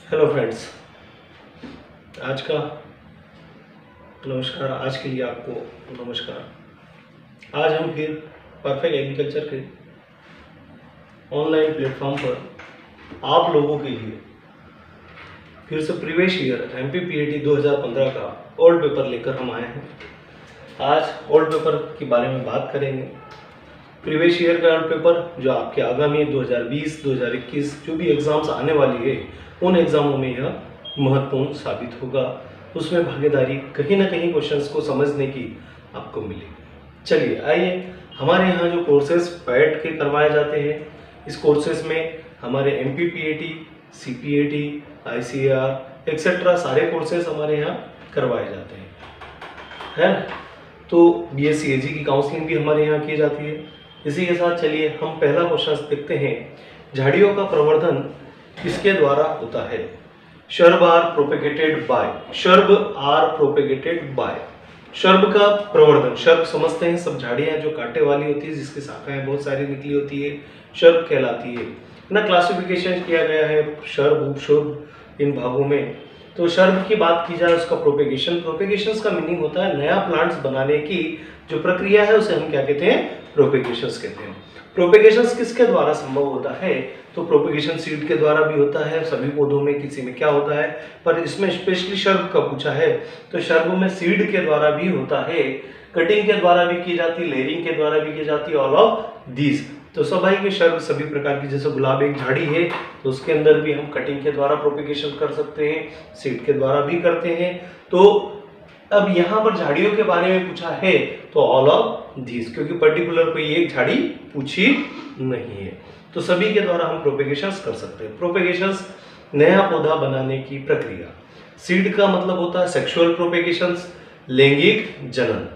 Hello friends, आज का नमस्कार। आज के लिए आपको नमस्कार। आज हम फिर परफेक्ट एग्रीकल्चर के ऑनलाइन प्लेटफॉर्म पर आप लोगों के लिए फिर से प्रीवियस ईयर MPPAT 2015 का ओल्ड पेपर लेकर हम आए हैं। आज ओल्ड पेपर के बारे में बात करेंगे। प्रीवियस ईयर का ओल्ड पेपर जो आपके आगामी 2020, 2021 जो भी एग्ज़ाम्स आने वाली है उन एग्ज़ामों में यह महत्वपूर्ण साबित होगा। उसमें भागीदारी कहीं ना कहीं क्वेश्चंस को समझने की आपको मिलेगी। चलिए आइए, हमारे यहाँ जो कोर्सेज बैठ के करवाए जाते हैं, इस कोर्सेज में हमारे MPPAT, CPAT, ICAR एक्सेट्रा सारे कोर्सेज हमारे यहाँ करवाए जाते हैं, है ना। तो BSc AG की काउंसलिंग भी हमारे यहाँ की जाती है। इसी के साथ चलिए हम पहला क्वेश्चन देखते हैं। झाड़ियों का प्रवर्धन किसके द्वारा होता है? Shrub are propagated by. Shrub are propagated by. Shrub का प्रवर्धन, शर्ब समझते हैं सब झाड़ियां जो कांटे वाली होती है, जिसकी शाखाएं बहुत सारी निकली होती है, शर्ब कहलाती है ना। क्लासिफिकेशन किया गया है शर्ब, उपशर्ब इन भागों में। तो शर्ब की बात की जाए, उसका प्रोपेगेशन, प्रोपेगेशंस का मीनिंग होता है नया प्लांट्स बनाने की जो प्रक्रिया है उसे हम क्या कहते हैं? प्रोपेगेशंस कहते हैं। प्रोपेगेशंस किसके द्वारा संभव होता है? तो प्रोपेगेशन सीड के द्वारा भी होता है, सभी पौधों में किसी में क्या होता है, पर इसमें स्पेशली शर्ब का पूछा है तो शर्ब में सीड के द्वारा भी होता है, कटिंग के द्वारा भी की जाती है, लेयरिंग के द्वारा भी की जाती है, ऑल ऑफ दीज। तो स्वाभाविक शर्ब सभी प्रकार की, जैसे गुलाब एक झाड़ी है तो उसके अंदर भी हम कटिंग के द्वारा प्रोपेगेशन कर सकते हैं, सीड के द्वारा भी करते हैं। तो अब यहाँ पर झाड़ियों के बारे में पूछा है तो ऑल ऑफ दीज, क्योंकि पर्टिकुलर कोई एक झाड़ी पूछी नहीं है, तो सभी के द्वारा हम प्रोपेगेशंस कर सकते हैं। प्रोपेगेशंस नया पौधा बनाने की प्रक्रिया। सीड का मतलब होता है सेक्सुअल प्रोपेगेशंस, लैंगिक जनन,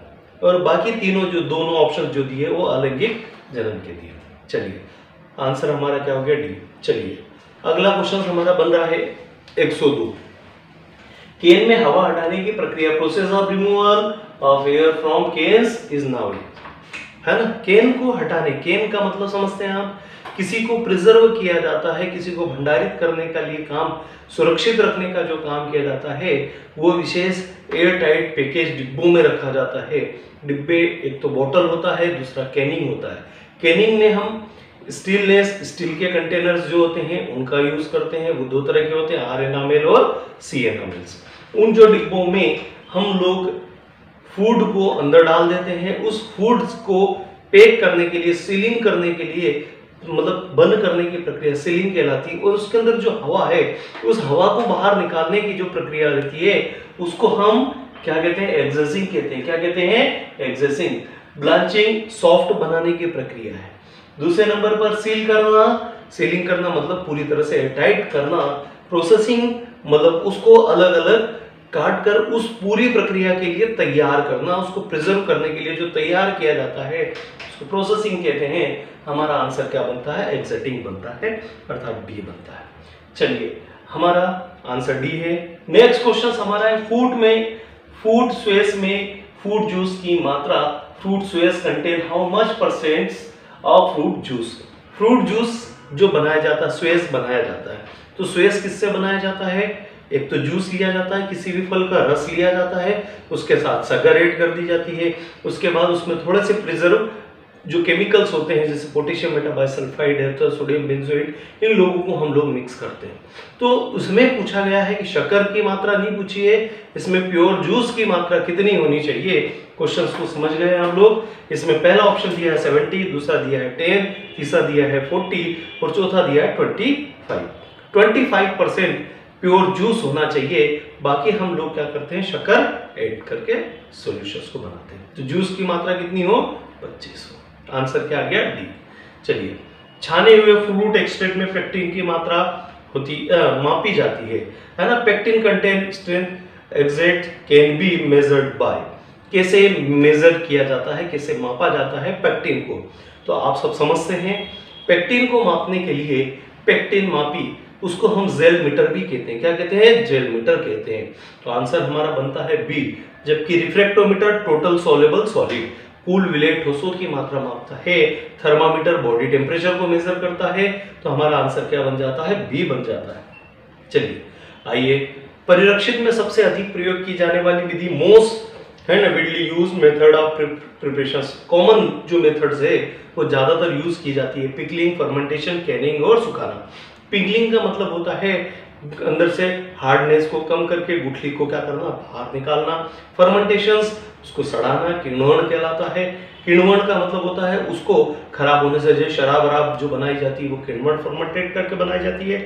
और बाकी तीनों जो दोनों ऑप्शन जो दिए वो अलैंगिक जनन के दिए। चलिए आंसर हमारा क्या हो गया? डी। चलिए अगला क्वेश्चन हमारा बन रहा है 102। केन में हवा हटाने की प्रक्रिया, process of removal of air from cans is now, है ना। केन को हटाने, केन का मतलब समझते हैं आप, किसी को प्रिजर्व किया जाता है, किसी को भंडारित करने का लिए काम, सुरक्षित रखने का जो काम किया जाता है वो विशेष एयर टाइट पैकेज डिब्बों में रखा जाता है। डिब्बे एक तो बोतल होता है, दूसरा कैनिंग होता है। कैनिंग में हम स्टील के कंटेनर्स जो होते हैं उनका यूज करते हैं। वो दो तरह के होते हैं, R एनामेल और C एनामेल्स। उन जो डिब्बों में हम लोग फूड को अंदर डाल देते हैं, उस फूड्स को पैक करने के लिए, सीलिंग करने के लिए, मतलब बंद करने की प्रक्रिया सीलिंग कहलाती है। और उसके अंदर जो हवा है, उस हवा को बाहर निकालने की जो प्रक्रिया रहती है उसको हम क्या कहते हैं? एग्जॉसिंग कहते हैं। क्या कहते हैं? एग्जॉसिंग। ब्लांचिंग सॉफ्ट बनाने की प्रक्रिया है। दूसरे नंबर पर सील करना, सीलिंग करना मतलब पूरी तरह से एयरटाइट करना। प्रोसेसिंग मतलब उसको अलग अलग काट कर उस पूरी प्रक्रिया के लिए तैयार करना, उसको प्रिजर्व करने के लिए जो तैयार किया जाता है उसको प्रोसेसिंग कहते हैं। हमारा आंसर क्या बनता है? एग्जॉटिंग बनता है, अर्थात डी बनता है। चलिए हमारा आंसर डी है। नेक्स्ट क्वेश्चन हमारा है फूड स्वेस में फ्रूट जूस की मात्रा। Fruit Suez contain how much percent of fruit juice. Fruit juice जो बनाया जाता है, स्वेस बनाया जाता है, तो स्वेस किससे बनाया जाता है? एक तो जूस लिया जाता है, किसी भी फल का रस लिया जाता है, उसके साथ शक्कर ऐड कर दी जाती है, उसके बाद उसमें थोड़े से प्रिजर्व जो केमिकल्स होते हैं जैसे पोटेशियम मेटाबाइसल्फाइड है तो सोडियम बेंजोएट, इन लोगों को हम लोग मिक्स करते हैं। तो उसमें पूछा गया है कि शक्कर की मात्रा नहीं पूछी है, इसमें प्योर जूस की मात्रा कितनी होनी चाहिए। क्वेश्चंस को समझ गए हम लोग। इसमें पहला ऑप्शन दिया है 70, दूसरा दिया है 10, तीसरा दिया है 40 और चौथा दिया है 25। 25% प्योर जूस होना चाहिए। बाकी हम लोग क्या करते हैं? शक्कर ऐड करके सॉल्यूशंस को बनाते हैं। तो जूस की मात्रा कितनी हो? 25 हो। आंसर क्या आ गया? डी। चलिए छाने हुए फ्रूट एक्सट्रैक्ट में पेक्टिन की मात्रा मापी जाती है ना। Pectin content strength exact can be measured by. कैसे मेजर किया जाता है, कैसे मापा जाता है पेक्टिन को? तो आप सब समझते हैं, पेक्टिन को मापने के लिए पेक्टिन मापी, उसको हम जेल मीटर भी कहते हैं। क्या कहते हैं? जेल मीटर कहते हैं। तो आंसर हमारा बनता है बी। जबकि रिफ्रैक्टोमीटर टोटल सॉल्युबल सॉलिड, कूल विलेय ठोसों की मात्रा मापता है। थर्मामीटर बॉडी टेम्परेचर को मेजर करता है। तो हमारा आंसर क्या बन जाता है? बी बन जाता है। चलिए आइए, परिरक्षित में सबसे अधिक प्रयोग की जाने वाली विधि, मोस्ट है ना Vidly use method of preparation, common जो मेथड्स है वो ज्यादातर यूज की जाती है, पिकलिंग, फर्मेंटेशन, कैनिंग और सुखाना। पिकलिंग का मतलब होता है अंदर से हार्डनेस को कम करके गुठली को क्या करना, बाहर निकालना। फर्मेंटेशन उसको सड़ाना, किण्वन कहलाता है। किण्वन का मतलब होता है उसको खराब होने से, जो शराब वराब जो बनाई जाती है वो किण्वन फर्मेंटेट करके बनाई जाती है।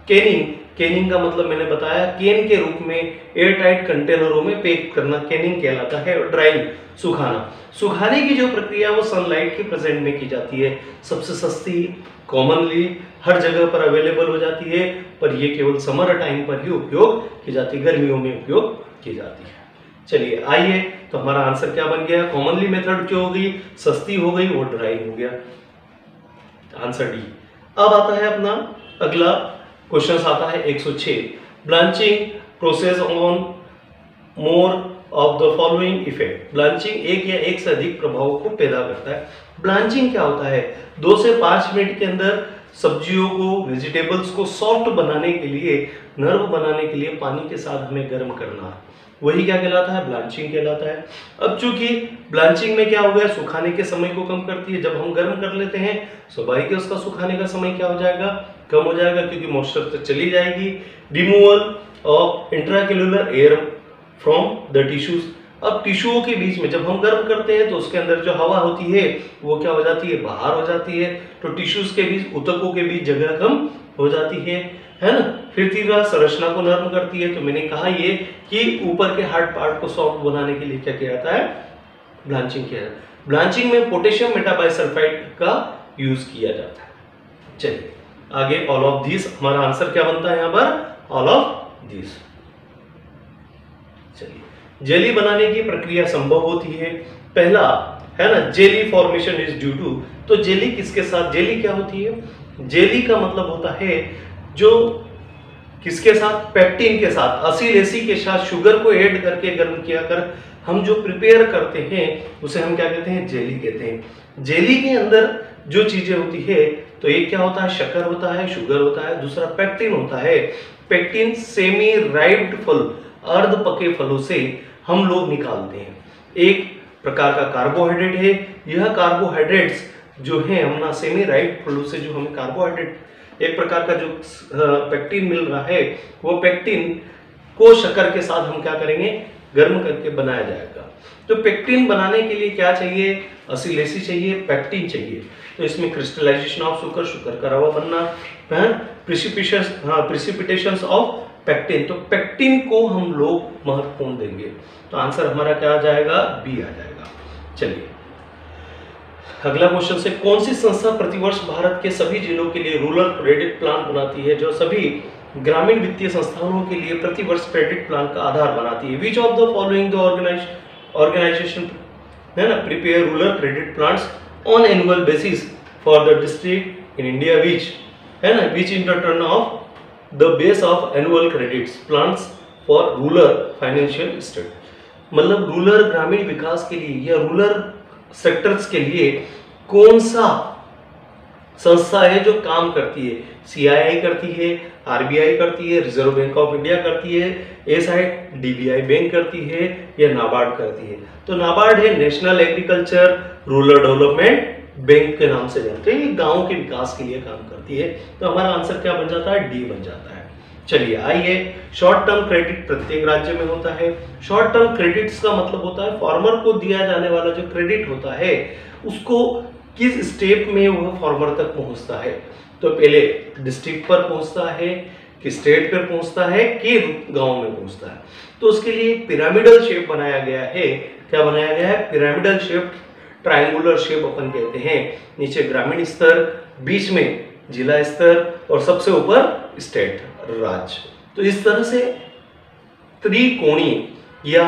कैनिंग, कैनिंग का मतलब मैंने बताया केन के रूप में एयर टाइट कंटेनरों में पैक करना कैनिंग कहलाता है। और ड्राइंग, सुखाना, सुखाने की जो प्रक्रिया वो सनलाइट के प्रेजेंट में की जाती है। सबसे सस्ती, कॉमनली हर जगह पर अवेलेबल हो जाती है, पर ये केवल समर टाइम पर ही उपयोग की जाती है, गर्मियों में उपयोग की जाती है। चलिए आइए, तो हमारा आंसर क्या बन गया, कॉमनली मेथड क्या हो गई, सस्ती हो गई और ड्राइंग हो गया, आंसर डी। अब आता है अपना अगला क्वेश्चन आता है 106, blanching process on more of the following effect. Blanching एक या एक से अधिक प्रभावों को पैदा करता है। ब्लांचिंग क्या होता है, 2 से 5 मिनट के अंदर सब्जियों को, वेजिटेबल्स को सॉफ्ट बनाने के लिए, नर्म बनाने के लिए पानी के साथ हमें गर्म करना, वही क्या कहलाता है, ब्लांचिंग कहलाता है। अब चूंकि ब्लांचिंग में क्या हो गया, सुखाने के समय को कम करती है, जब हम गर्म कर लेते हैं स्वाभाविक है उसका सुखाने का समय क्या हो जाएगा, कम हो जाएगा, क्योंकि मॉइस्चर तो चली जाएगी। Removal of intracellular air from the tissues, अब टिश्यूओं के बीच में जब हम गर्म करते हैं तो उसके अंदर जो हवा होती है वो क्या हो जाती है, बाहर हो जाती है, तो टिश्यूज के बीच, ऊतकों के बीच जगह कम हो जाती है ना। फिर तीसरा, संरचना को नरम करती है, तो मैंने कहा ये कि ऊपर के हार्ड पार्ट को सॉफ्ट बनाने के लिए क्या किया जाता है, ब्लांचिंग किया जाता है। ब्लांचिंग में पोटेशियम मेटाबाइसल्फाइड का यूज किया जाता है। चलिए आगे, ऑल ऑफ दिस, हमारा आंसर क्या बनता है यहाँ पर, ऑल ऑफ दिस। चलिए, जेली बनाने की प्रक्रिया संभव होती है, पहला है ना, jelly formation is due to, तो जेली किसके साथ, जेली क्या होती है, जेली का मतलब होता है जो किसके साथ, पेक्टिन के साथ, असीलेसी के साथ शुगर को ऐड करके गर्म किया कर हम जो प्रिपेयर करते हैं उसे हम क्या कहते हैं, जेली कहते हैं। जेली के अंदर जो चीजें होती है, तो एक क्या होता है, शक्कर होता है, शुगर होता है, दूसरा पेक्टिन होता है। पेक्टिन सेमी राइप्ड फल, अर्ध पके फलों से हम लोग निकालते हैं। एक प्रकार का कार्बोहाइड्रेट है, यह कार्बोहाइड्रेट्स जो है हमना सेमी राइप्ड फलों से जो हमें कार्बोहाइड्रेट, एक प्रकार का जो पेक्टिन मिल रहा है, वो पेक्टिन को शक्कर के साथ हम क्या करेंगे, गर्म करके बनाया जाएगा। तो पेक्टिन बनाने के लिए क्या चाहिए, असीलेसी चाहिए, पेक्टिन चाहिए, तो इसमें क्रिस्टलाइजेशन ऑफ शुगर, शुगर का रवा बनना, प्रिसिपिटेशन ऑफ पेक्टिन, तो पेक्टिन को हम लोग महत्वपूर्ण देंगे, तो आंसर हमारा क्या आ जाएगा, बी आ जाएगा। चलिए अगला क्वेश्चन से, कौन सी संस्था प्रतिवर्ष भारत के सभी जिलों के लिए रूरल क्रेडिट प्लान बनाती है, जो सभी ग्रामीण वित्तीय संस्थानों के लिए प्रतिवर्ष क्रेडिट प्लान का आधार बनाती है। Which of the following the organisation है ना prepare rural credit plans on annual basis for the district in India, which है ना, which in the turn of the base of annual credit plans for rural financial state, मतलब rural ग्रामीण विकास के लिए या रूरल सेक्टर्स के लिए कौन सा संस्था है जो काम करती है, सीआईआई करती है, आरबीआई करती है, रिजर्व बैंक ऑफ इंडिया करती है, एसआईडीबीआई बैंक करती है या नाबार्ड करती है, तो नाबार्ड है national agriculture rural development bank के नाम से जानते हैं, ये गांव के विकास के लिए काम करती है, तो हमारा आंसर क्या बन जाता है, डी बन जाता है। चलिए आइए, शॉर्ट टर्म क्रेडिट प्रत्येक राज्य में होता है। शॉर्ट टर्म क्रेडिट्स का मतलब होता है फार्मर को दिया जाने वाला जो क्रेडिट होता है उसको किस स्टेप में वह फार्मर तक पहुंचता है, तो पहले डिस्ट्रिक्ट पर पहुंचता है कि स्टेट पर पहुंचता है कि गांव में पहुंचता है, तो उसके लिए पिरामिडल शेप बनाया गया है। क्या बनाया गया है, पिरामिडल शेप, ट्रायंगुलर शेप अपन कहते हैं। नीचे ग्रामीण स्तर, बीच में जिला स्तर और सबसे ऊपर स्टेट राज्य, तो इस तरह से त्रिकोणीय या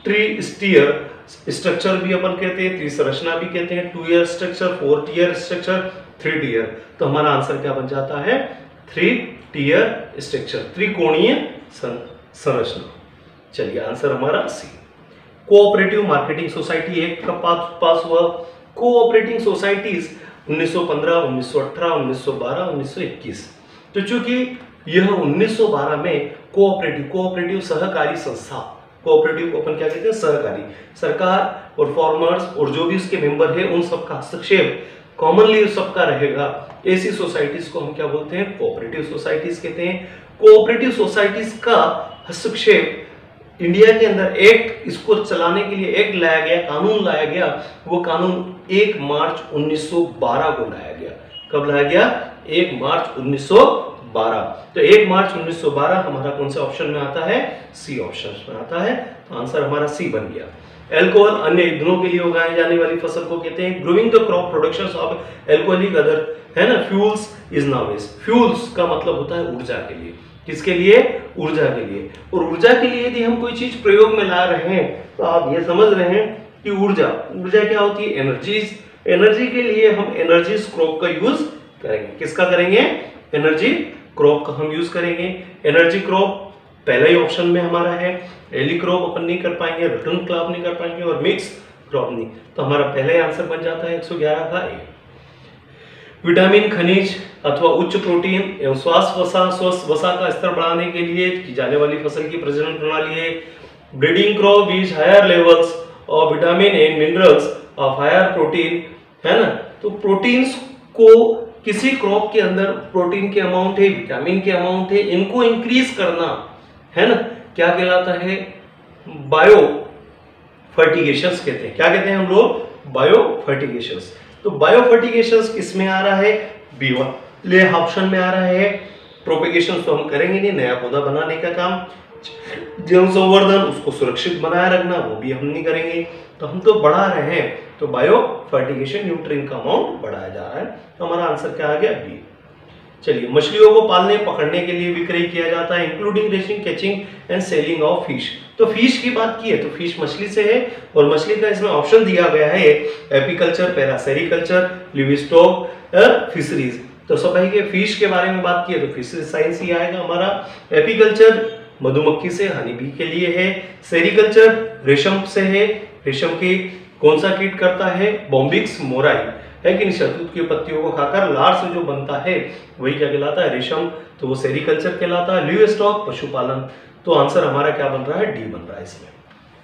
ट्री स्टीयर स्ट्रक्चर भी अपन कहते हैं, त्रिसंरचना भी कहते हैं, 2 tier structure, 4 tier structure, 3 tier, तो हमारा आंसर क्या बन जाता है, 3 टीयर स्ट्रक्चर, त्रिकोणीय संरचना। चलिए आंसर हमारा सी। कोऑपरेटिव मार्केटिंग सोसाइटी एक्ट का पास हुआ। कोऑपरेटिंग सोसाइटीज 1915, 1918, 1912, 1921, तो चूंकि यह 1912 में कोऑपरेटिव सहकारी संस्था, कोऑपरेटिव को अपन क्या कहते हैं, सहकारी, सरकार और फार्मर्स और जो भी उसके मेंबर है उन सबका हस्तक्षेप कॉमनली सबका रहेगा। ऐसी सोसाइटीज को हम क्या बोलते हैं, कोऑपरेटिव सोसाइटीज कहते हैं। कोऑपरेटिव सोसाइटीज का हस्तक्षेप इंडिया के अंदर एक्ट, इसको चलाने के लिए एक्ट लाया गया, कानून लाया गया। वो कानून 1 मार्च 1912 को लाया गया। कब लाया गया? 1 मार्च 1912। तो 1 मार्च 1912 हमारा कौन से ऑप्शन में आता है? सी ऑप्शन में आता है। तो आंसर हमारा सी बन गया। एल्कोहल अन्य ईंधनों के लिए उगाए जाने वाली फसल को कहते हैं। Growing the crop production of alcoholic other, है ना, फ्यूल्स इज नाउज। फ्यूल्स का मतलब होता है ऊर्जा के लिए। किसके लिए? ऊर्जा के लिए। और ऊर्जा के लिए यदि हम कोई चीज प्रयोग में ला रहे हैं तो आप ये समझ रहे हैं कि ऊर्जा क्या होती है? एनर्जीज। एनर्जी के लिए हम एनर्जी क्रॉप का यूज करेंगे। किसका करेंगे? एनर्जी क्रॉप का हम यूज करेंगे। एनर्जी क्रॉप पहला ही ऑप्शन में हमारा है। एली क्रॉप अपन नहीं कर पाएंगे, रिटर्न क्रॉप नहीं कर पाएंगे और मिक्स क्रॉप नहीं। तो हमारा पहला ही आंसर बन जाता है 111 का ए। विटामिन, खनिज अथवा उच्च प्रोटीन एवं स्वस्थ वसा का स्तर बढ़ाने के लिए की जाने वाली फसल की प्रजनन प्रणाली है। Breeding crop which higher levels of vitamin and minerals of higher protein, है ना। तो प्रोटीन्स को किसी क्रॉप के अंदर प्रोटीन के अमाउंट है, विटामिन के अमाउंट है, इनको इंक्रीज करना, है ना, क्या कहलाता है? बायो फर्टिगेशंस कहते हैं। क्या कहते हैं हम लोग? बायो फर्टिगेशंस। तो बायो फर्टिगेशंस किसमें आ रहा है? बी वाले ऑप्शन में आ रहा है। प्रोपेगेशन तो हम करेंगे नहीं, नया पौधा बनाने का काम, जन संवर्धन, उसको सुरक्षित बनाए रखना, वो भी हम नहीं करेंगे। तो हम तो बढ़ा रहे हैं, तो बायो फर्टिगेशन न्यूट्रिएंट का अमाउंट बढ़ाया जा रहा है। तो हमारा आंसर क्या आ गया? बी। चलिए, मछलियों को पालने पकड़ने के लिए विक्रय किया जाता है, including racing, catching and selling of fish. तो फिश की बात की है तो फिश मछली से है, और मछली का इसमें ऑप्शन दिया गया है एपीकल्चर, पैरासेरिकल्चर, लिवस्टॉक, फिशरीज। तो सब है कि फिश के बारे में बात की है तो फिशरीज साइंस ही आएगा हमारा। एपीकल्चर मधुमक्खी से, हनी बी के लिए है। सेरिकल्चर रेशम से है, रेशम की कौन सा कीट करता है? बॉम्बिक्स मोराई, है कि नहीं, शहतूत की पत्तियों को खाकर लार से जो बनता है वही क्या कहलाता है? रेशम। तो वो सेरिकल्चर कहलाता है। लिवस्टॉक पशुपालन। तो आंसर हमारा क्या बन रहा है? डी बन रहा है इसमें।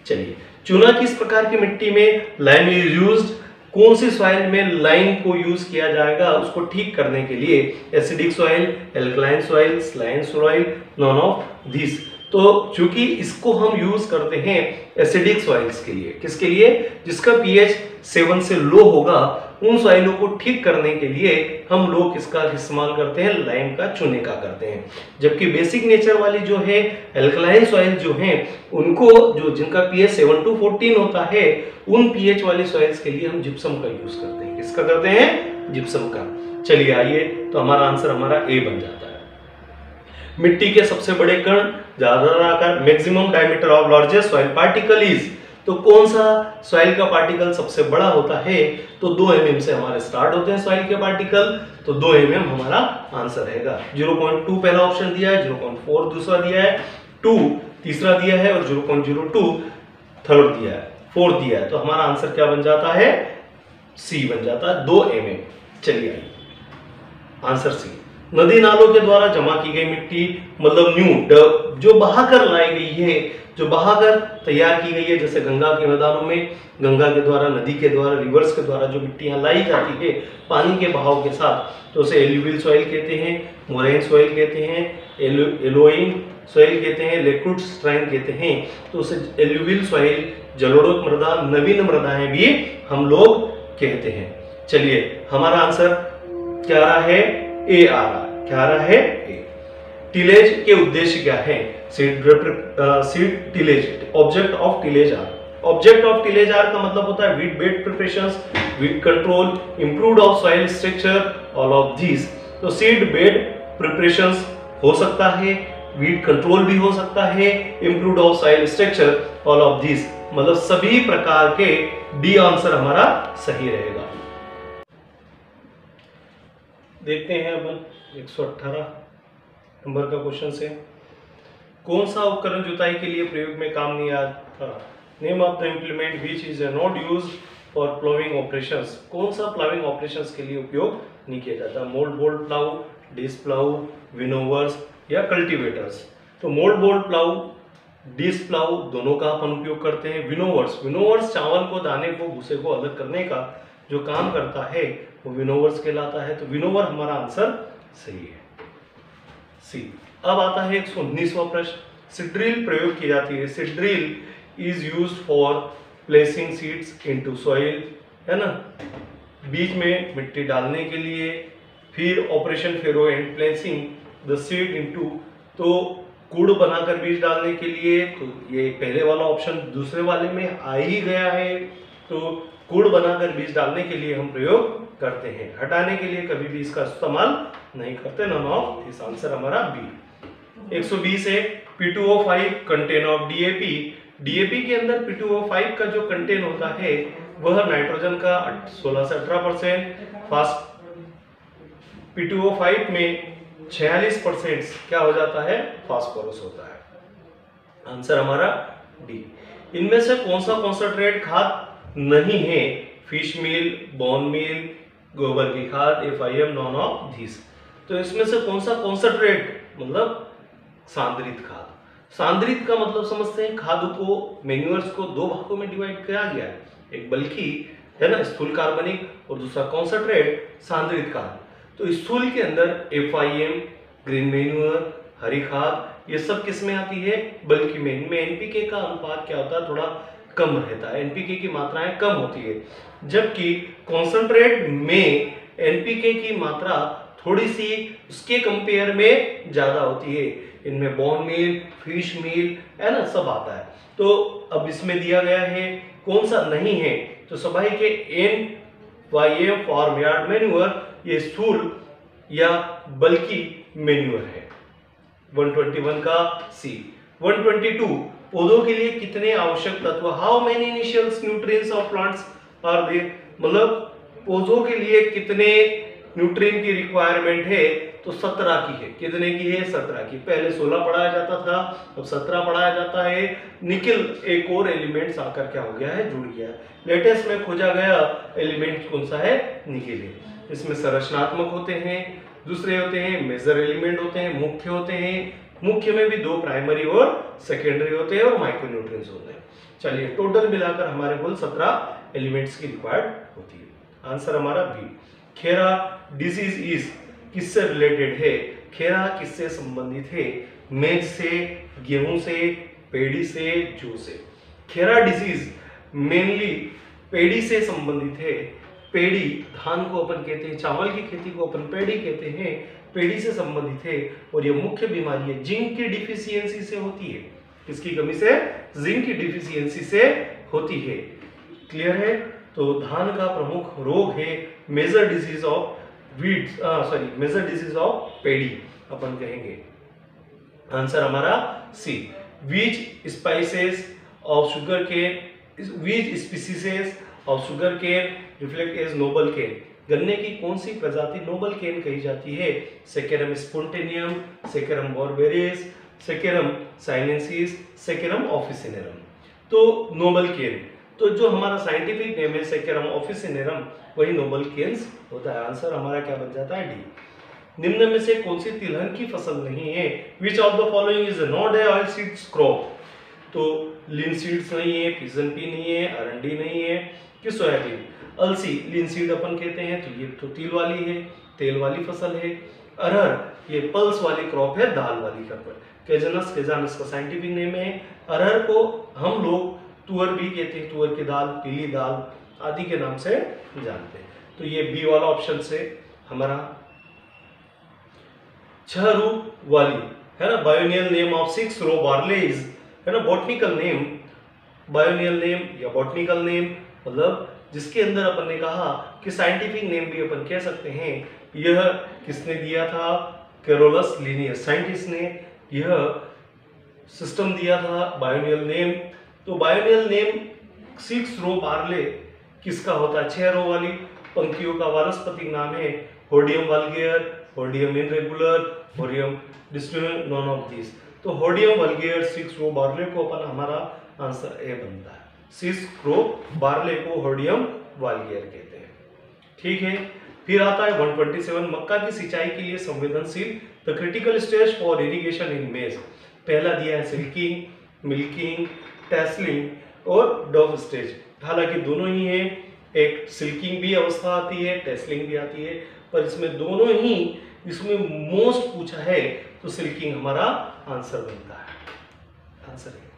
चलिए, चूना किस प्रकार की मिट्टी में लाइम इज यूज्ड? कौन सी सॉइल में लाइम को यूज किया जाएगा उसको ठीक करने के लिए? Acidic soil, alkaline soil, saline soil, none of this. तो चूंकि इसको हम यूज करते हैं एसिडिक सॉइल्स के लिए, किसके लिए? जिसका पीएच 7 से लो होगा, उन सॉइलों को ठीक करने के लिए हम लोग किसका इस्तेमाल करते हैं? लाइम का, चूने का करते हैं। जबकि बेसिक नेचर वाली जो है एल्कलाइन सॉइल जो हैं, उनको जो जिनका पीएच 7 to 14 होता है, उन पीएच वाली सॉइल्स के लिए हम जिप्सम का यूज करते हैं। किसका करते हैं? जिप्सम का। चलिए आइए, तो हमारा आंसर हमारा ए बन जाता है। मिट्टी के सबसे बड़े कण, ज्यादातर आकार, maximum diameter of largest soil particle is. तो कौन सा सॉइल का पार्टिकल सबसे बड़ा होता है? तो 2 mm से हमारे स्टार्ट होते हैं सॉइल के पार्टिकल। तो 2 mm हमारा आंसर रहेगा। 0.2 पहला ऑप्शन दिया है, 0.4 दूसरा दिया है, 2 तीसरा दिया है और 0.02 थर्ड दिया है, 4 दिया है। तो हमारा आंसर क्या बन जाता है? सी बन जाता है, 2 mm। चलिए आइए, आंसर सी। नदी नालों के द्वारा जमा की गई मिट्टी, मतलब न्यू जो बहाकर लाई गई है, जो बहाकर तैयार की गई है, जैसे गंगा के मैदानों में गंगा के द्वारा, नदी के द्वारा, रिवर्स के द्वारा जो मिट्टियां लाई जाती है पानी के बहाव के साथ, तो उसे एल्यूवियल सॉइल कहते हैं, मोरेन सॉइल कहते हैं, एलोइन सॉइल कहते हैं, लिक्विड स्ट्राइन कहते हैं। तो उसे एल्यूवियल सॉइल, जलोढ़ मृदा, नवीन मृदाएं भी हम लोग कहते हैं। चलिए, हमारा आंसर क्या रहा है? ए आ रहा। क्या आ रहा है? ए। टिलेज के उद्देश्य क्या है? Seed tillage, object of tillage are. Object of tillage are का मतलब होता है weed bed preparations, weed control, improved of soil structure, all of this. तो सीड बेड प्रिपरेशंस हो सकता है, वीट कंट्रोल भी हो सकता है, improved of soil structure, all of this, मतलब सभी प्रकार के डी आंसर हमारा सही रहेगा। देखते हैं अपन 118 नंबर का क्वेश्चन से। कौन सा उपकरण जुताई के लिए प्रयोग में काम नहीं आता? Name of the implement which is not use for ploughing operations. कौन सा प्लाविंग ऑपरेशंस के लिए उपयोग नहीं किया जाता? Mould bolt plough, disc plough, winnowers, या कल्टीवेटर्स। तो mould board plough, disc plough दोनों का अपन उपयोग करते हैं। विनोवर्स चावल को, दाने को, भूसे को अलग करने का जो काम करता है वो विनोवर्स कहलाता है। तो विनोवर हमारा आंसर सही है, सी। अब आता है 119वां प्रश्न। सीड ड्रिल प्रयोग की जाती है। Seed drill is used for placing seeds into soil, है ना, बीज में मिट्टी डालने के लिए। फिर operation furrow and placing the seed into, तो कूड़ बनाकर बीज डालने के लिए। तो ये पहले वाला ऑप्शन दूसरे वाले में आ ही गया है। तो कूड़ बनाकर बीज डालने के लिए हम प्रयोग करते हैं, हटाने के लिए कभी भी इसका इस्तेमाल नहीं करते। नन ऑफ दिस, आंसर हमारा बी। 120 है P2O5 contain of DAP. DAP के अंदर P2O5 का जो कंटेन होता है वह नाइट्रोजन का 16 से 18%, P2O5 में 46% क्या हो जाता है, फास्फोरस होता है। आंसर हमारा डी। इनमें से कौन सा कॉन्सेंट्रेट खाद नहीं है? फिश मील, बोन मील, गोबर की खाद, FIM, नॉन ऑफ धीस। तो इसमें से कौन सा कॉन्सेंट्रेट, मतलब सांद्रित खाद। सांद्रित का मतलब समझते हैं, खाद को, मैन्यूअर्स को दो भागों में डिवाइड किया गया है, एक बल्कि है ना स्थूल कार्बनिक, और दूसरा कॉन्सेंट्रेट सांद्रित खाद। तो स्थूल के अंदर FIM, ग्रीन मैन्यूअर, हरी खाद, ये सब किस में आती है? बल्कि में। इनमें एनपीके का अनुपात क्या होता है, थोड़ा कम रहता है, एनपीके की मात्राएं कम होती है। जबकि कॉन्सेंट्रेट में एनपीके की मात्रा थोड़ी सी उसके कंपेयर में ज्यादा होती है। इनमें बोन मील, फिश मील, है ना, सब आता है। तो अब इसमें दिया गया है कौन सा नहीं है, तो सभी के NYM फार्म यार्ड मैन्यूअर ये स्थूल या बल्कि मैन्यूअर है। 121 का सी। 122 पौधों के लिए कितने आवश्यक तत्व, how many initial nutrients of plants are there, मतलब पौधों के लिए कितने न्यूट्रिएंट की रिक्वायरमेंट है, तो 17 की है। कितने की है? 17 की। पहले 16 पढ़ाया जाता था, अब 17 पढ़ाया जाता है। निकल एक और एलिमेंट्स आकर क्या हो गया है, जुड़ गया है। लेटेस्ट में खोजा गया एलिमेंट कौन सा है? निकल है। इसमें संरचनात्मक होते हैं, दूसरे होते हैं मेजर एलिमेंट होते हैं, मुख्य होते हैं। मुख्य में भी दो प्राइमरी और सेकेंडरी होते हैं और माइक्रोन्यूट्रिएंट्स होते हैं। चलिए टोटल मिलाकर हमारे कुल 17 एलिमेंट्स की रिक्वायर्ड होती है। आंसर हमारा बी। खेरा डिजीज इज किससे रिलेटेड है? खेरा किससे संबंधित है? मेज से, गेहूं से, पेड़ी से, जौ से। खेरा डिजीज मेनली पेड़ी से संबंधित है। पेड़ी, धान को अपन कहते हैं, चावल की खेती को अपन पेड़ी कहते हैं, पेड़ी से संबंधित है। और ये मुख्य बीमारी है जिंक की डिफिशियंसी से होती है। किसकी कमी से? जिंक की डिफिशियंसी से होती है। क्लियर है? तो धान का प्रमुख रोग है major disease of major disease of paddy अपन कहेंगे। आंसर हमारा C. Which spices of sugarcane, which species of sugarcane reflect as noble cane, गन्ने की कौन सी प्रजाति नोबल केन कही जाती है? Saccharum spontaneum, saccharum barberi, saccharum sinense, saccharum officinarum. तो नोबल केन, तो जो हमारा साइंटिफिक नेम है सेकेरम ऑफिसिनेरम, वही नोबल केन्स होता है। आंसर हमारा क्या बन जाता है? डी। निम्न में से कौन सी तिलहन की फसल नहीं है? Which of the following is not a oil seeds crop? तो लिनसीड्स नहीं है, पिजन पी नहीं है, अरंडी नहीं है, कि सोयाबीन। अलसी, लिनसीड अपन कहते हैं, तो ये तो तिल वाली है, तेल वाली फसल है। अरहर ये पल्स वाली क्रॉप है, दाल वाली क्रॉप। केजानस का साइंटिफिक नेम है। अरहर को हम लोग तुअर भी कहते हैं, तुअर की दाल, पीली दाल आदि के नाम से जानते हैं। तो ये बी वाला ऑप्शन से हमारा 6 रूप वाली है ना, बायोनियल नेम ऑफ 6 रो बार्लेज है ना, बॉटनिकल नेम, बायोनियल नेम या बॉटनिकल नेम, मतलब जिसके अंदर अपन ने कहा कि साइंटिफिक नेम भी अपन कह सकते हैं। यह किसने दिया था? कैरोलस लिनियस साइंटिस्ट ने यह सिस्टम दिया था, बायोनियल नेम। तो बायोनियल नेम 6 रो बार्ले किसका होता है? 6 रो वाली पंक्तियों का वानस्पतिक नाम है hordeum vulgare, hordeum irregulare, hordeum distributor, none of this. तो होडियम वल्गेयर 6 रो बार्ले को अपन हमारा आंसर ए बनता है। 6 रो बार्ले को होडियम वल्गेयर कहते हैं। ठीक है। फिर आता है 127 मक्का की सिंचाई के लिए संवेदनशील the critical stage for irrigation इन मेज, पहला दिया है सिल्किंग, मिल्किंग, टेस्लिंग और डॉफ स्टेज। हालांकि दोनों ही है, एक सिल्किंग भी अवस्था आती है, टेस्लिंग भी आती है, पर इसमें दोनों ही इसमें मोस्ट पूछा है तो सिल्किंग हमारा आंसर बनता है। आंसर है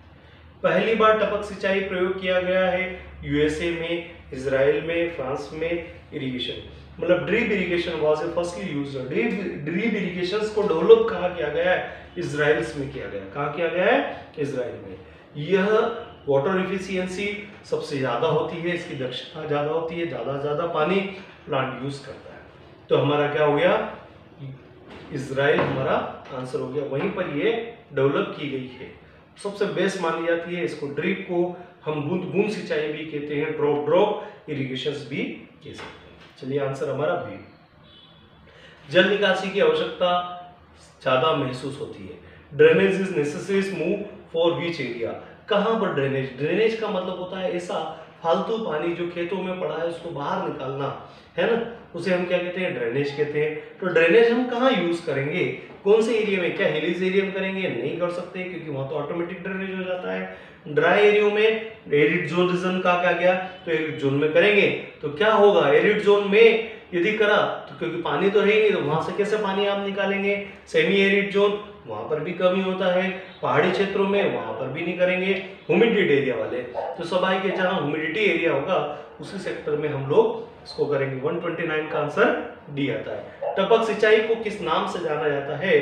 पहली बार टपक सिंचाई प्रयोग किया गया है यूएसए में, इजराइल में, फ्रांस में इरिगेशन, मतलब drip irrigation was firstly used. Drip irrigation को डेवलप कहाँ किया गया है? इजराइल में किया गया। कहाँ किया गया है? इजराइल में। यह वाटर इफिशियंसी सबसे ज्यादा होती है, इसकी दक्षता ज्यादा होती है, ज्यादा पानी प्लांट यूज करता है। तो हमारा क्या हो गया? इजराइल हमारा आंसर हो गया। वहीं पर ये डेवलप की गई है, सबसे बेस्ट मानी जाती है। इसको ड्रिप को हम बूंद बूंद सिंचाई भी कहते हैं, ड्रॉप ड्रॉप इरिगेशन भी कह सकते हैं। चलिए आंसर हमारा बी। जल निकासी की आवश्यकता ज्यादा महसूस होती है। Drainage is necessary move for which area, कहां पर ड्रेनेज? ड्रेनेज का मतलब होता है ऐसा फालतू पानी जो खेतों में पड़ा है उसको बाहर निकालना, है ना, उसे हम क्या कहते हैं? ड्रेनेज कहते हैं। तो ड्रेनेज हम कहाँ यूज करेंगे? कौन से एरिया में? क्या हिलीज एरिया में करेंगे? नहीं कर सकते, क्योंकि वहां तो ऑटोमेटिक ड्रेनेज हो जाता है। ड्राई एरिया में, एरिड जोन रीजन का क्या गया, तो एरिड जोन में करेंगे तो क्या होगा? एरिड जोन में यदि करा तो क्योंकि पानी तो है ही नहीं, तो वहां से कैसे पानी आप निकालेंगे? सेमी एरिड जोन, वहां पर भी कमी होता है। पहाड़ी क्षेत्रों में वहां पर भी नहीं करेंगे। ह्यूमिडिटी एरिया वाले तो स्वाभाविक है, जहां ह्यूमिडिटी एरिया होगा उसी सेक्टर में हम लोग इसको करेंगे। 129 का आंसर डी आता है। टपक सिंचाई को किस नाम से जाना जाता है?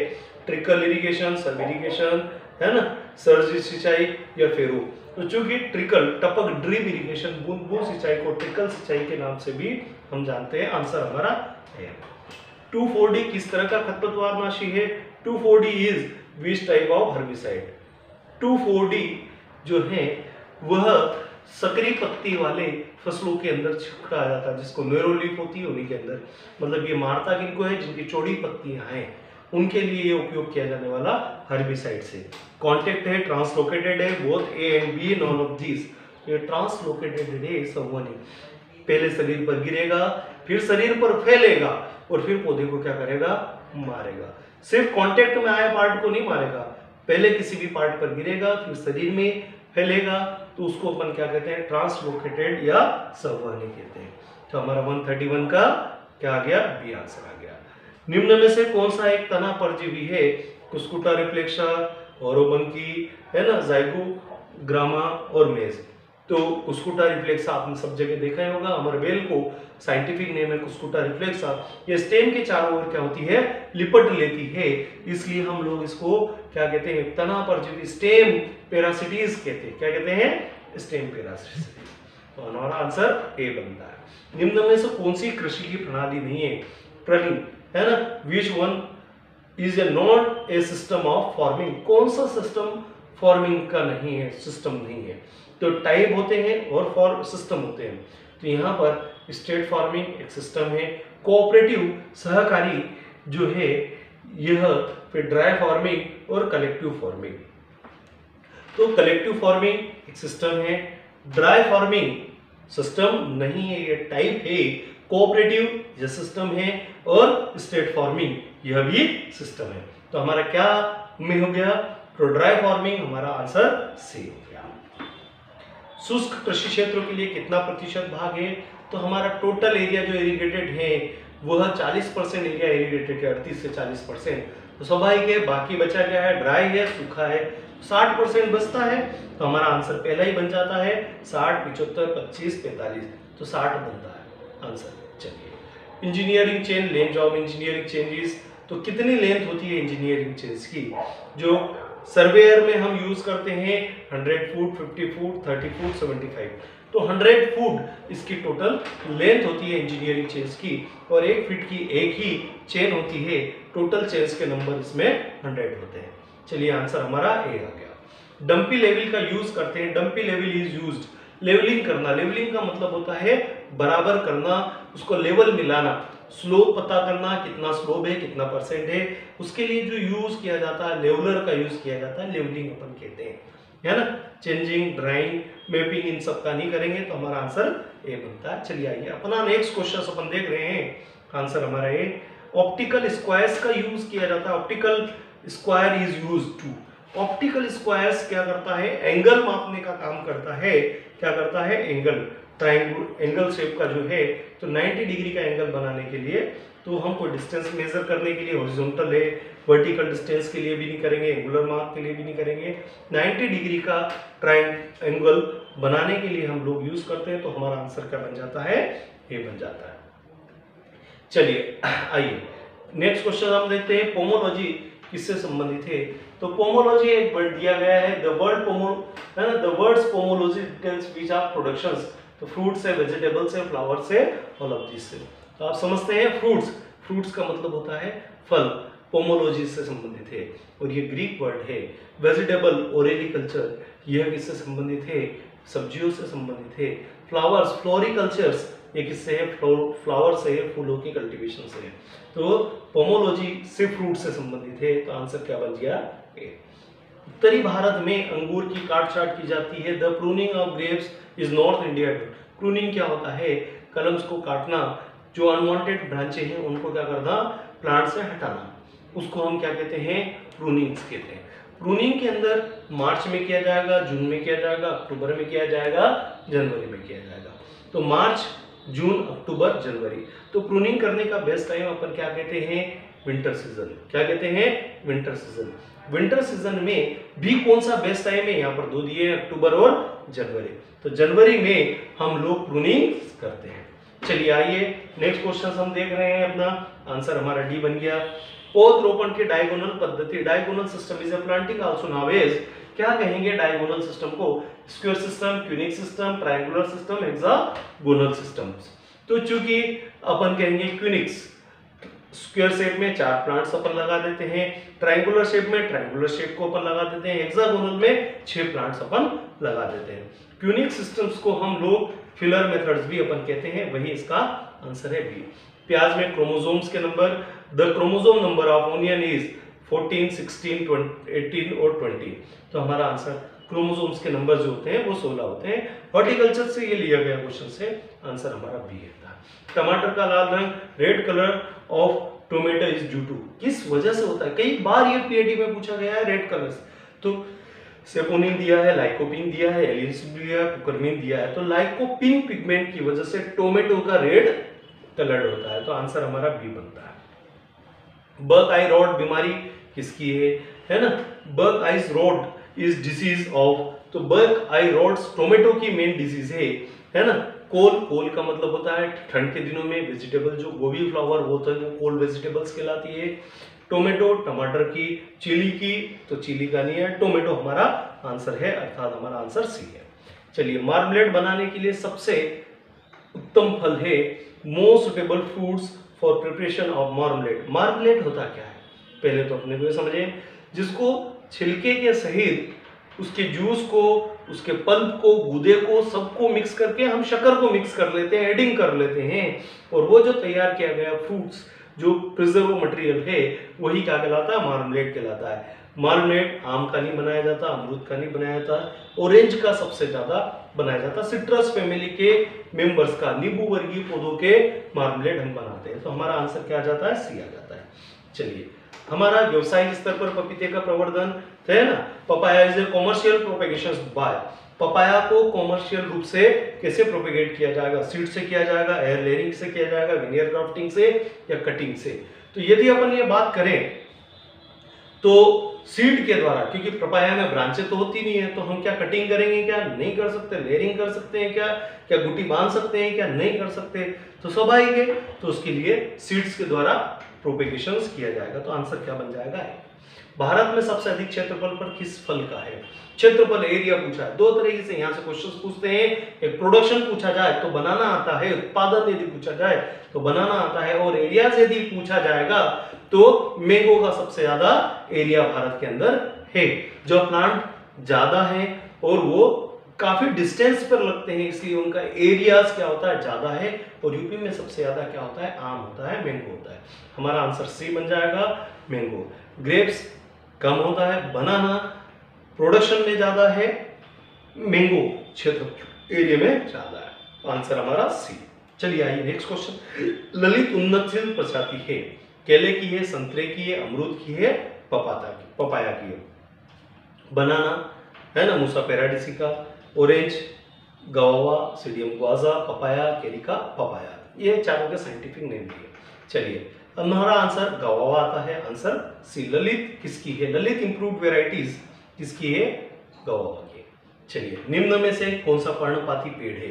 ट्रिकल इरिगेशन, सब इरिगेशन, है ना, सर्ज सिंचाई या फेरो। तो चूंकि ट्रिकल, टपक, ड्रिप इरिगेशन, बूंद बूंद सिंचाई को ट्रिकल सिंचाई के नाम से भी हम जानते हैं। आंसर हमारा है। 2,4-D किस तरह का खरपतवारनाशी है? 2,4-D is which type of herbicide? 2,4-D जो है वह सकरी पत्ती वाले फसलों के अंदर छिड़का जाता है, जिसको नैरो लीफ होती है उन्हीं के अंदर, मतलब ये मारता किनको है? जिनकी चौड़ी पत्तियां हैं उनके लिए ये उपयोग किया जाने वाला हर्बिसाइड से। कॉन्टेक्ट है, ट्रांसलोकेटेड है, both A and B, none of this. ये ट्रांसलोकेटेड है, सब नहीं, पहले शरीर पर गिरेगा, फिर शरीर पर फैलेगा और फिर पौधे को क्या करेगा? मारेगा। सिर्फ कांटेक्ट में आए पार्ट को नहीं मारेगा, पहले किसी भी पार्ट पर गिरेगा, फिर शरीर में फैलेगा, तो उसको अपन क्या कहते हैं? ट्रांसलोकेटेड या संवहनी कहते हैं। तो हमारा 131 का क्या आ गया? बी आंसर आ गया। निम्न में से कौन सा एक तना परजीवी है? कुस्कुटा रिफ्लेक्सा, ओरोबंकी, है ना, जाइगोग्रामा और मेज। तो कुस्कुटा रिफ्लेक्सा आपने सब जगह देखा ही होगा। अमरबेल को साइंटिफिक नेम है कुस्कुटा रिफ्लेक्सा। ये स्टेम के चारों ओर क्या होती है? लिपट लेती है, इसलिए हम लोग इसको क्या कहते हैं? तना परजीवी, स्टेम पैरासिटीज कहते हैं। क्या कहते हैं? स्टेम पैरासिटीज। तो हमारा आंसर ए बनता है। निम्न में से कौन सी कृषि की प्रणाली नहीं है? प्रलिंग, है ना, which one is a not a system of farming? कौन सा सिस्टम फार्मिंग का नहीं है, सिस्टम नहीं है? तो टाइप होते हैं और फॉर सिस्टम होते हैं। तो यहाँ पर स्टेट फार्मिंग एक सिस्टम है, कोऑपरेटिव सहकारी जो है यह, फिर ड्राई फार्मिंग और कलेक्टिव फार्मिंग। तो कलेक्टिव फार्मिंग एक सिस्टम है, ड्राई फार्मिंग सिस्टम नहीं है, ये टाइप है, कोऑपरेटिव यह सिस्टम है और स्टेट फार्मिंग यह भी सिस्टम है। तो हमारा क्या में हो गया? तो ड्राई फार्मिंग हमारा आंसर सी हो गया। शुष्क कृषि क्षेत्रों के लिए कितना प्रतिशत भाग है? तो हमारा टोटल एरिया जो इरिगेटेड है वह 40% एरिया इरिगेटेड है, 38 से 40%। तो स्वाभाविक है, बाकी बचा क्या है? ड्राई है, सूखा है, 60% बचता है। तो हमारा आंसर पहला ही बन जाता है 60, 75, 25, 45, तो 60 बनता है आंसर। चलिए, engineering chain, length of engineering changes. तो कितनी लेंथ होती है इंजीनियरिंग चेन्स की? जो सर्वेयर में हम यूज करते हैं 100 फुट, 50 फुट, 30 फुट, 75। तो 100 फुट इसकी टोटल लेंथ होती है इंजीनियरिंग चेन्स की, और 1 फीट की एक ही चेन होती है। टोटल चेन्स के नंबर इसमें 100 होते हैं। चलिए आंसर हमारा ए आ गया। डंपी लेवल का यूज करते हैं। Dumpy level is used, levelling करना। लेवलिंग का मतलब होता है बराबर करना, उसको लेवल मिलाना, स्लोप पता करना, कितना स्लोप है, कितना परसेंट है, उसके लिए जो यूज किया जाता है लेवलर का यूज किया जाता है, लेवलिंग अपन कहते हैं, है ना। चेंजिंग, ड्राइंग, मैपिंग इन सब का नहीं करेंगे तो हमारा आंसर ए बनता है। चलिए आइए अपना नेक्स्ट क्वेश्चन अपन देख रहे हैं। आंसर हमारा ए। ऑप्टिकल स्क्वायर्स का यूज किया जाता है। Optical square is use to, optical squares क्या करता है, एंगल मापने का काम करता है। क्या करता है, एंगल, ट्रायंगल, एंगल शेप का जो है, तो 90 डिग्री का एंगल बनाने के लिए, तो हम कोई डिस्टेंस मेजर करने के लिए हॉरिजॉन्टल है, वर्टिकल डिस्टेंस के लिए भी नहीं करेंगे, एंगुलर मार्क के लिए भी नहीं करेंगे, 90 डिग्री का ट्रायंगल बनाने के लिए हम लोग यूज करते हैं। तो हमारा आंसर क्या बन जाता है, ये बन जाता है। चलिए आइए नेक्स्ट क्वेश्चन हम देखते हैं, पोमोलॉजी किससे संबंधित है। तो पोमोलॉजी एक वर्ड दिया गया है, द वर्ड पोमो है ना, the words pomology details which are productions, तो फ्रूट्स है, वेजिटेबल्स है, फ्लावर्स है, ऑल ऑफ दिस है। तो आप समझते हैं फ्रूट्स, फ्रूट्स का मतलब होता है फल, पोमोलॉजी से संबंधित है। और ये ग्रीक वर्ड है। वेजिटेबल, ओरेलिकल्चर, यह किससे संबंधित है, सब्जियों से संबंधित है। फ्लावर्स, फ्लोरिकल्चर्स, ये किससे है, फ्लावर से है, फूलों की कल्टीवेशन से है। तो पोमोलॉजी से फ्रूट से संबंधित है। तो आंसर क्या बन गया, ए। उत्तरी भारत में अंगूर की काट छाट की जाती है। The pruning of grapes is north India. Pruning क्या होता है, कलम्स को काटना, जो अनवांटेड ब्रांचें हैं उनको क्या करना, प्लांट से हटाना, उसको हम क्या कहते हैं, प्रूनिंग कहते हैं। प्रूनिंग के अंदर मार्च में किया जाएगा, जून में किया जाएगा, अक्टूबर में किया जाएगा, जनवरी में किया जाएगा। तो मार्च, जून, अक्टूबर, जनवरी। तो प्रूनिंग करने का बेस्ट टाइम अपन क्या कहते हैं, विंटर सीजन। क्या कहते हैं, विंटर सीजन। विंटर सीजन में भी कौन सा बेस्ट टाइम है, यहाँ पर दो दिए हैं, अक्टूबर और जनवरी। तो जनवरी में हम लोग प्रूनिंग करते हैं। चलिए आइए नेक्स्ट क्वेश्चन हम देख रहे हैं, अपना आंसर हमारा डी बन गया। पौधरोपण की डायगोनल पद्धति, diagonal system is a planting also nowadays. क्या कहेंगे डायगोनल सिस्टम को, square system, quinic system, triangular system, hexagonal systems. तो चूंकि अपन कहेंगे क्यूनिक्स, स्क्वायर शेप में 4 प्लांट्स अपन लगा देते हैं, ट्रायंगुलर शेप में ट्रायंगुलर शेप को अपन लगा देते हैं, हेक्सागोनल में 6 प्लांट्स अपन लगा देते हैं। क्यूनिक सिस्टम्स को हम लोग फिलर मेथड्स भी अपन कहते हैं, वही इसका आंसर है बी। प्याज में क्रोमोसोम्स के number, the chromosome number of onion is 14, 16, 18 और 20। तो हमारा आंसर क्रोमोसोम्स के नंबर जो होते हैं वो 16 होते हैं। हॉर्टिकल्चर से ये लिया गया क्वेश्चन से, आंसर हमारा बी है। टमाटर का लाल रंग, red colour of tomato is due to, किस वजह से होता है, कई बार ये पीएडी में पूछा गया है रेड कलर। तो सेपोनिन दिया है, लाइकोपिन दिया है, एलिसिन दिया है, कुकरमिन दिया है। तो लाइकोपिन पिगमेंट की वजह से टोमेटो का रेड कलर्ड होता है। तो आंसर हमारा बी बनता है। बर्ग आई रॉड बीमारी किसकी है ना, buckeye rot is disease of, तो बर्ग आई रॉड्स टोमेटो की मेन डिजीज है ना। कोल, कोल का मतलब होता है ठंड के दिनों में वेजिटेबल, जो गोभी फ्लावर वो होता है वो कोल वेजिटेबल्स कहलाती है। टोमेटो, टमाटर की, चिली की, तो चिली का नहीं है, टोमेटो हमारा आंसर है, अर्थात हमारा आंसर सी है। चलिए मार्मलेड बनाने के लिए सबसे उत्तम फल है, most suitable fruits for preparation of marmalade. Marmalade होता क्या है, पहले तो अपने को समझे, जिसको छिलके के सहित उसके जूस को, उसके पल्प को, गूदे को, सबको मिक्स करके हम शक्कर को मिक्स कर लेते हैं, एडिंग कर लेते हैं, और वो जो तैयार किया गया फ्रूट्स, जो प्रिजर्व मटेरियल है, वही क्या कहलाता है, मार्मलेड कहलाता है। मार्मलेड आम का नहीं बनाया जाता, अमरूद का नहीं बनाया जाता, ऑरेंज का सबसे ज्यादा बनाया जाता, सिट्रस फैमिली के मेंबर्स का, नींबू वर्गीय पौधों के मार्मलेड हम बनाते हैं। तो हमारा आंसर क्या आ जाता है, सी आ जाता है। चलिए हमारा व्यवसायिक स्तर पर पपीते का प्रवर्धन है ना, papaya is a commercial propagation by, papaya को कॉमर्शियल रूप से कैसे प्रोपेगेट किया जाएगा, सीड से किया जाएगा, एयर लेयरिंग से किया जाएगा, विनियर ग्राफ्टिंग से या कटिंग से। तो यदि अपन ये बात करें तो सीड के द्वारा, क्योंकि पपाया में ब्रांचें तो होती नहीं है, तो हम क्या कटिंग करेंगे, क्या नहीं कर सकते, लेयरिंग कर सकते हैं क्या, क्या गुटी बांध सकते हैं क्या, नहीं कर सकते, तो स्वाभाविक है, तो उसके लिए सीड्स के द्वारा प्रोपेगेशन किया जाएगा। तो आंसर क्या बन जाएगा है। भारत में सबसे अधिक क्षेत्रफल पर किस फल का है, क्षेत्रफल एरिया पूछा है। दो तरीके से यहाँ से क्वेश्चन पूछते हैं, एक प्रोडक्शन पूछा जाए तो बनाना आता है, उत्पादन यदि पूछा जाए तो बनाना आता है, और एरिया यदि पूछा जाएगा तो मैंगो का सबसे ज्यादा एरिया भारत के अंदर है। जो प्लांट ज्यादा है और वो काफी डिस्टेंस पर लगते हैं, इसलिए उनका एरियाज क्या होता है, ज्यादा है। और यूपी में सबसे ज्यादा क्या होता है, आम होता है, मैंगो होता है। हमारा आंसर सी बन जाएगा, मैंगो। ग्रेप्स कम होता है, बनाना प्रोडक्शन में ज्यादा है, मैंगो क्षेत्र एरिया में ज्यादा है। आंसर हमारा सी। चलिए आइए नेक्स्ट क्वेश्चन। ललित उन्नतशील प्रजाति है, केले की है, संतरे की है, अमरूद की है, पपाया की है। बनाना है ना, musa paradisiaca. Orange guava, psidium guajava, papaya carica papaya, ये चारों के साइंटिफिक नेम दिए। चलिए अब हमारा आंसर गवावा आता है, आंसर सी। ललित किसकी है? ललित इंप्रूव्ड वेराइटीज किसकी है? गवावा की। चलिए निम्न में से कौन सा पर्णपाती पेड़ है?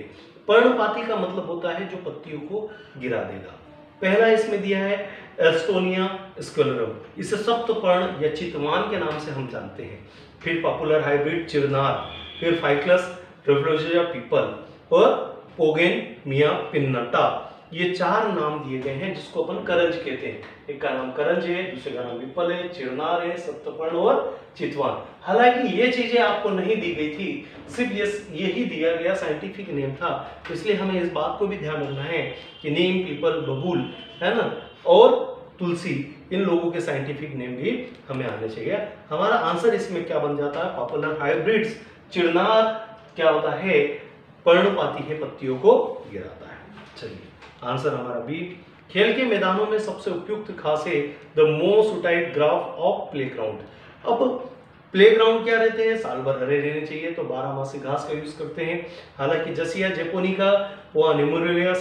पर्णपाती का मतलब होता है जो पत्तियों को गिरा देगा। पहला इसमें दिया है एस्टोनिया स्क्लेरम, इसे सप्तपर्ण या चितवान के नाम से हम जानते हैं। फिर पॉपुलर हाइब्रिड चिरनार, फिर फाइकलस रेवोल्यूजिया पीपल और पोगेनमिया पिन्नटा, ये 4 नाम दिए गए हैं जिसको अपन करंज कहते हैं। एक का नाम करंज है, दूसरे का नाम पीपल है, चिरनार है, सप्तपर्ण और चितवान। हालांकि ये चीजें आपको नहीं दी गई थी, सिर्फ यही दिया गया साइंटिफिक नेम था। तो इसलिए हमें इस बात को भी ध्यान रखना है कि नीम, पीपल, बबूल है ना और तुलसी, इन लोगों के साइंटिफिक नेम भी हमें आने चाहिए। हमारा आंसर इसमें क्या बन जाता है? Popular hybrids. चिरनार क्या होता है? पर्णपाती है, पत्तियों को गिराता है। चलिए आंसर हमारा बी। खेल के मैदानों में सबसे उपयुक्त घास है the most utilised grass of playground. अब प्लेग्राउंड क्या रहते हैं? साल भर हरे रहने चाहिए, तो 12 घास का यूज करते हैं। हालांकि जसिया जेपोनिका, पोआ निमोरेलिया,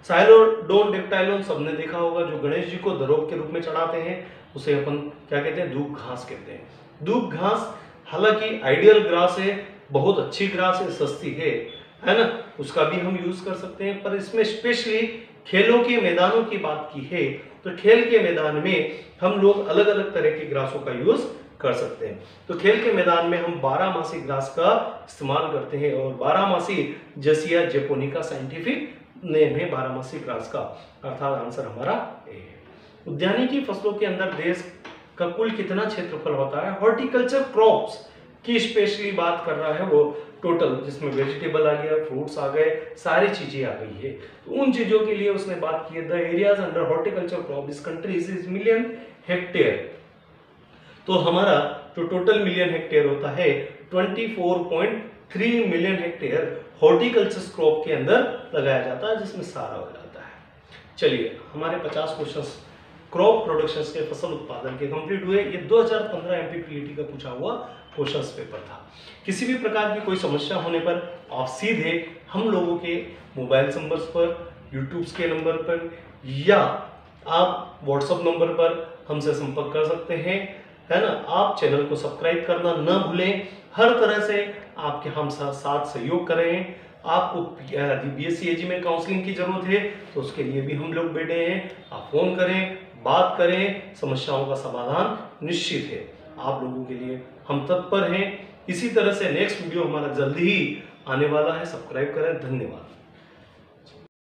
साइलोडोन सबने देखा होगा, जो गणेश जी को दरोग के रूप में चढ़ाते हैं, उसे अपन क्या कहते हैं? दूब घास कहते हैं। दूब घास हालांकि आइडियल ग्रास है, बहुत अच्छी ग्रास है, सस्ती है ना, उसका भी हम यूज कर सकते हैं। पर इसमें स्पेशली खेलों के मैदानों की बात की है, तो खेल के मैदान में हम लोग अलग अलग तरह के ग्रासों का यूज कर सकते हैं। तो खेल के मैदान में हम 12 ग्रास का इस्तेमाल करते हैं, और 12 जसिया जेपोनिका साइंटिफिक नेम है 12 ग्रास का, अर्थात आंसर हमारा ए है। उद्यानिकी फसलों के अंदर देश का कुल कितना क्षेत्रफल होता है? हॉर्टिकल्चर क्रॉप्स की स्पेशली बात कर रहा है वो, टोटल, जिसमें वेजिटेबल आ गया, फ्रूट्स आ गए, सारी चीजें आ गई है। तो उन चीजों के लिए उसने बात की है the areas under horticulture crop इस कंट्री इज मिलियन हेक्टेयर। तो हमारा जो टोटल मिलियन हेक्टेयर होता है 24.3 मिलियन हेक्टेयर हॉर्टिकल्चर क्रॉप के अंदर लगाया जाता है, जिसमें सारा हो जाता है। चलिए हमारे 50 क्वेश्चंस क्रॉप प्रोडक्शन के, फसल उत्पादन के कंप्लीट हुए। ये 2015 एमपीपीईटी का पूछा हुआ क्वेश्चंस पेपर था। किसी भी प्रकार की कोई समस्या होने पर आप सीधे हम लोगों के मोबाइल नंबर्स पर, यूट्यूब के नंबर पर, या आप व्हाट्सएप नंबर पर हमसे संपर्क कर सकते हैं, है ना। आप चैनल को सब्सक्राइब करना न भूलें। हर तरह से आपके हम साथ सहयोग करें। आपको बीएससी एजी में काउंसलिंग की जरूरत है तो उसके लिए भी हम लोग बैठे हैं। आप फोन करें, बात करें, समस्याओं का समाधान निश्चित है। आप लोगों के लिए हम तत्पर हैं। इसी तरह से नेक्स्ट वीडियो हमारा जल्दी ही आने वाला है। सब्सक्राइब करें। धन्यवाद।